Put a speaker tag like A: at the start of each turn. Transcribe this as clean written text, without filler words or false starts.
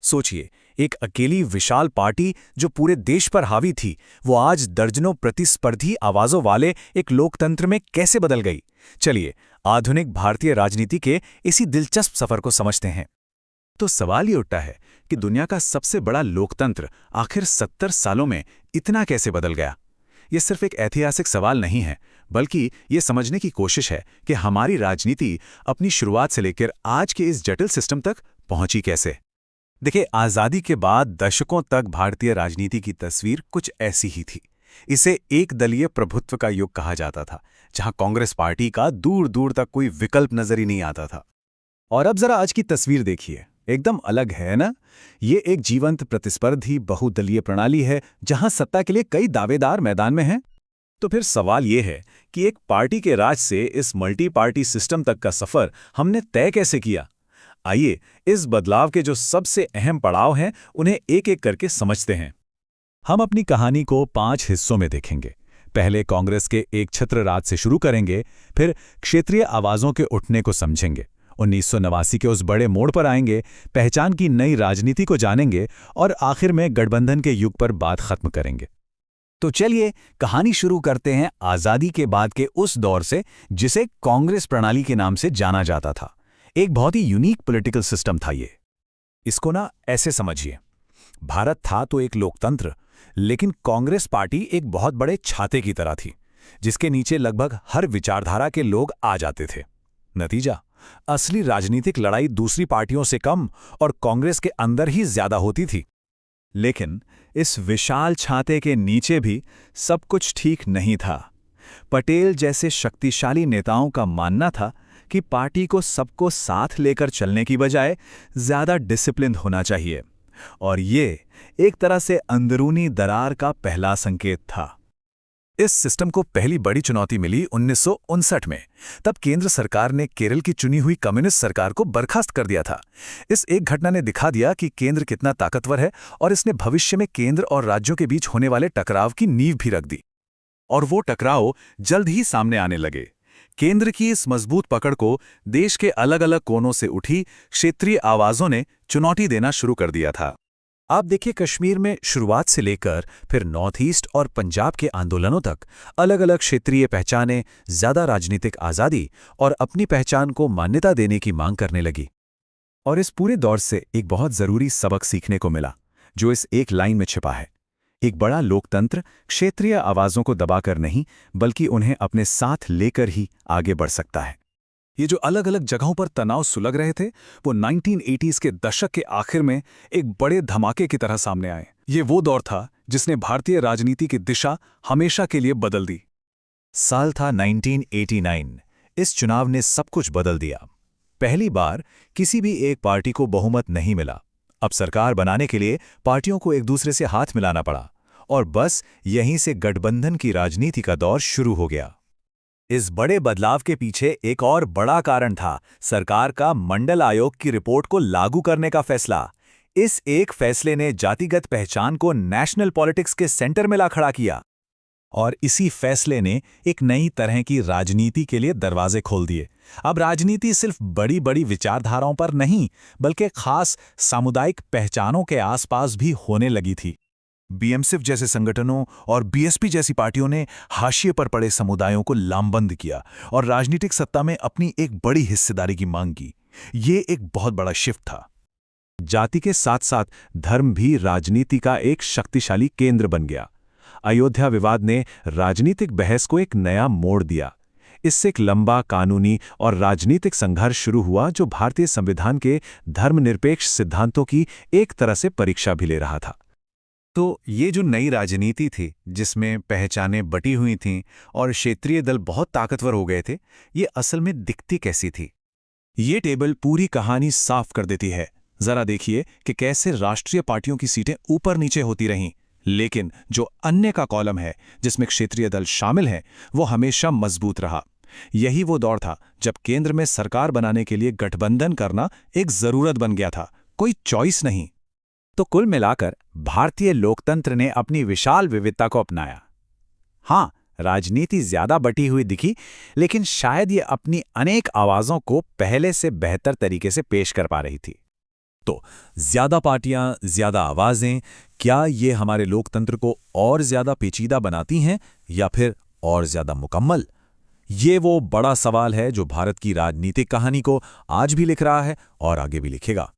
A: सोचिए, एक अकेली विशाल पार्टी जो पूरे देश पर हावी थी, वो आज दर्जनों प्रतिस्पर्धी आवाजों वाले एक लोकतंत्र में कैसे बदल गई। चलिए, आधुनिक भारतीय राजनीति के इसी दिलचस्प सफर को समझते हैं। तो सवाल ये उठता है कि दुनिया का सबसे बड़ा लोकतंत्र आखिर 70 सालों में इतना कैसे बदल गया। ये सिर्फ एक ऐतिहासिक सवाल नहीं है, बल्कि ये समझने की कोशिश है कि हमारी राजनीति अपनी शुरुआत से लेकर आज के इस जटिल सिस्टम तक पहुंची कैसे। देखिए, आज़ादी के बाद दशकों तक भारतीय राजनीति की तस्वीर कुछ ऐसी ही थी। इसे एक दलीय प्रभुत्व का युग कहा जाता था, जहां कांग्रेस पार्टी का दूर दूर तक कोई विकल्प नजर ही नहीं आता था। और अब जरा आज की तस्वीर देखिए, एकदम अलग है ना। ये एक जीवंत प्रतिस्पर्धी बहुदलीय प्रणाली है, जहां सत्ता के लिए कई दावेदार मैदान में हैं। तो फिर सवाल ये है कि एक पार्टी के राज से इस मल्टी पार्टी सिस्टम तक का सफर हमने तय कैसे किया। आइए, इस बदलाव के जो सबसे अहम पड़ाव हैं उन्हें एक एक करके समझते हैं। हम अपनी कहानी को 5 हिस्सों में देखेंगे। पहले कांग्रेस के एक छत्र राज से शुरू करेंगे, फिर क्षेत्रीय आवाजों के उठने को समझेंगे, 1989 के उस बड़े मोड़ पर आएंगे, पहचान की नई राजनीति को जानेंगे और आखिर में गठबंधन के युग पर बात खत्म करेंगे। तो चलिए, कहानी शुरू करते हैं आजादी के बाद के उस दौर से जिसे कांग्रेस प्रणाली के नाम से जाना जाता था। एक बहुत ही यूनिक पॉलिटिकल सिस्टम था ये। इसको ना ऐसे समझिए, भारत था तो एक लोकतंत्र, लेकिन कांग्रेस पार्टी एक बहुत बड़े छाते की तरह थी, जिसके नीचे लगभग हर विचारधारा के लोग आ जाते थे। नतीजा, असली राजनीतिक लड़ाई दूसरी पार्टियों से कम और कांग्रेस के अंदर ही ज्यादा होती थी। लेकिन इस विशाल छाते के नीचे भी सब कुछ ठीक नहीं था। पटेल जैसे शक्तिशाली नेताओं का मानना था कि पार्टी को सबको साथ लेकर चलने की बजाय ज्यादा डिसिप्लिन होना चाहिए, और ये एक तरह से अंदरूनी दरार का पहला संकेत था। इस सिस्टम को पहली बड़ी चुनौती मिली 1959 में। तब केंद्र सरकार ने केरल की चुनी हुई कम्युनिस्ट सरकार को बर्खास्त कर दिया था। इस एक घटना ने दिखा दिया कि केंद्र कितना ताकतवर है, और इसने भविष्य में केंद्र और राज्यों के बीच होने वाले टकराव की नींव भी रख दी। और वो टकराव जल्द ही सामने आने लगे। केंद्र की इस मजबूत पकड़ को देश के अलग अलग कोनों से उठी क्षेत्रीय आवाजों ने चुनौती देना शुरू कर दिया था। आप देखिए, कश्मीर में शुरुआत से लेकर फिर नॉर्थ ईस्ट और पंजाब के आंदोलनों तक अलग अलग क्षेत्रीय पहचानें ज्यादा राजनीतिक आज़ादी और अपनी पहचान को मान्यता देने की मांग करने लगी। और इस पूरे दौर से एक बहुत जरूरी सबक सीखने को मिला, जो इस एक लाइन में छिपा है। एक बड़ा लोकतंत्र क्षेत्रीय आवाजों को दबाकर नहीं, बल्कि उन्हें अपने साथ लेकर ही आगे बढ़ सकता है। ये जो अलग अलग जगहों पर तनाव सुलग रहे थे, वो 1980s के दशक के आखिर में एक बड़े धमाके की तरह सामने आए। ये वो दौर था जिसने भारतीय राजनीति की दिशा हमेशा के लिए बदल दी। साल था 1989। इस चुनाव ने सब कुछ बदल दिया। पहली बार किसी भी एक पार्टी को बहुमत नहीं मिला। अब सरकार बनाने के लिए पार्टियों को एक दूसरे से हाथ मिलाना पड़ा, और बस यहीं से गठबंधन की राजनीति का दौर शुरू हो गया। इस बड़े बदलाव के पीछे एक और बड़ा कारण था सरकार का मंडल आयोग की रिपोर्ट को लागू करने का फैसला। इस एक फैसले ने जातिगत पहचान को नेशनल पॉलिटिक्स के सेंटर में ला खड़ा किया, और इसी फैसले ने एक नई तरह की राजनीति के लिए दरवाजे खोल दिए। अब राजनीति सिर्फ बड़ी बड़ी विचारधाराओं पर नहीं, बल्कि खास सामुदायिक पहचानों के आसपास भी होने लगी थी। बीएमसीएफ जैसे संगठनों और बीएसपी जैसी पार्टियों ने हाशिए पर पड़े समुदायों को लामबंद किया और राजनीतिक सत्ता में अपनी एक बड़ी हिस्सेदारी की मांग की। ये एक बहुत बड़ा शिफ्ट था। जाति के साथ साथ धर्म भी राजनीति का एक शक्तिशाली केंद्र बन गया। अयोध्या विवाद ने राजनीतिक बहस को एक नया मोड़ दिया। इससे एक लंबा कानूनी और राजनीतिक संघर्ष शुरू हुआ, जो भारतीय संविधान के धर्मनिरपेक्ष सिद्धांतों की एक तरह से परीक्षा भी ले रहा था। तो ये जो नई राजनीति थी, जिसमें पहचानें बटी हुई थीं और क्षेत्रीय दल बहुत ताकतवर हो गए थे, ये असल में दिखती कैसी थी? ये टेबल पूरी कहानी साफ कर देती है। जरा देखिए कि कैसे राष्ट्रीय पार्टियों की सीटें ऊपर नीचे होती रहीं, लेकिन जो अन्य का कॉलम है, जिसमें क्षेत्रीय दल शामिल हैं, वो हमेशा मजबूत रहा। यही वो दौर था जब केंद्र में सरकार बनाने के लिए गठबंधन करना एक जरूरत बन गया था, कोई चॉइस नहीं। तो कुल मिलाकर भारतीय लोकतंत्र ने अपनी विशाल विविधता को अपनाया। हाँ, राजनीति ज्यादा बटी हुई दिखी, लेकिन शायद ये अपनी अनेक आवाजों को पहले से बेहतर तरीके से पेश कर पा रही थी। तो ज्यादा पार्टियां, ज्यादा आवाजें, क्या ये हमारे लोकतंत्र को और ज्यादा पेचीदा बनाती हैं या फिर और ज्यादा मुकम्मल? ये वो बड़ा सवाल है जो भारत की राजनीतिक कहानी को आज भी लिख रहा है और आगे भी लिखेगा।